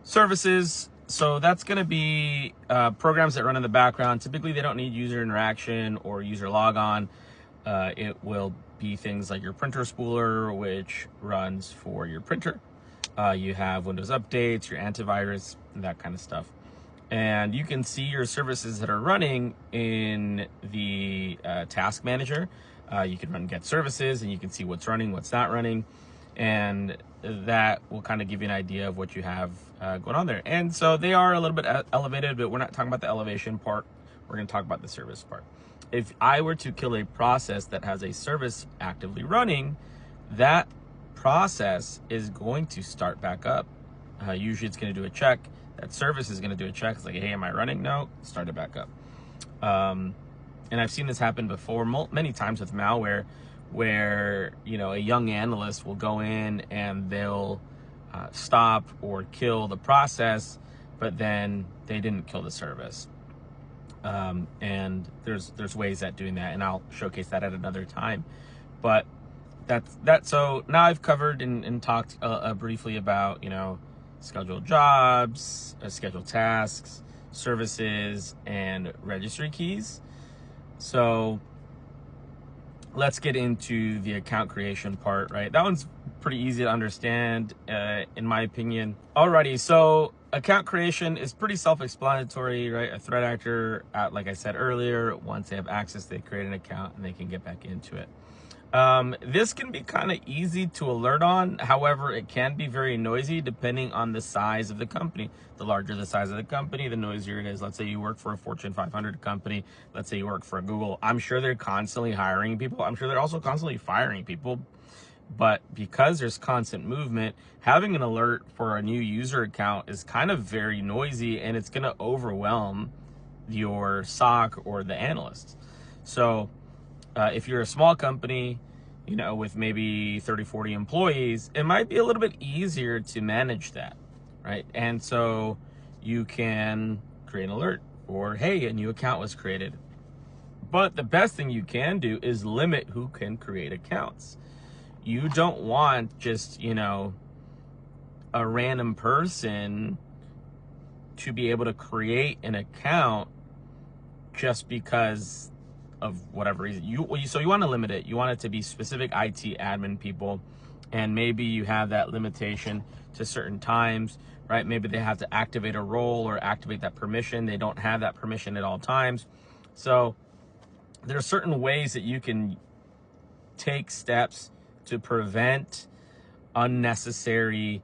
Services, so that's going to be programs that run in the background. Typically, they don't need user interaction or user logon. It will be things like your printer spooler, which runs for your printer. You have Windows updates, your antivirus, that kind of stuff. And you can see your services that are running in the task manager. You can run get services and you can see what's running, what's not running. And that will kind of give you an idea of what you have going on there. And so they are a little bit elevated, but we're not talking about the elevation part. We're going to talk about the service part. If I were to kill a process that has a service actively running, that process is going to start back up. Usually it's going to do a check. That service is going to do a check. It's like, hey, am I running? No, start it back up. And I've seen this happen before many times with malware, where a young analyst will go in and they'll stop or kill the process, but then they didn't kill the service. And there's ways at doing that, and I'll showcase that at another time. But that's so now I've covered and talked briefly about scheduled jobs, scheduled tasks, services, and registry keys. So let's get into the account creation part, right? That one's pretty easy to understand, in my opinion. Alrighty, so account creation is pretty self-explanatory, right? A threat actor, like I said earlier, once they have access, they create an account and they can get back into it. This can be kind of easy to alert on. However, it can be very noisy depending on the size of the company. The larger the size of the company, the noisier it is. Let's say you work for a Fortune 500 company. Let's say you work for Google. I'm sure they're constantly hiring people. I'm sure they're also constantly firing people. But because there's constant movement, having an alert for a new user account is kind of very noisy, and it's going to overwhelm your SOC or the analysts. So if you're a small company, with maybe 30, 40 employees, it might be a little bit easier to manage that, right? And so you can create an alert, or hey, a new account was created. But the best thing you can do is limit who can create accounts. You don't want just, a random person to be able to create an account just because of whatever reason. So you want to limit it. You want it to be specific IT admin people, and maybe you have that limitation to certain times, right? Maybe they have to activate a role or activate that permission. They don't have that permission at all times. So there are certain ways that you can take steps to prevent unnecessary,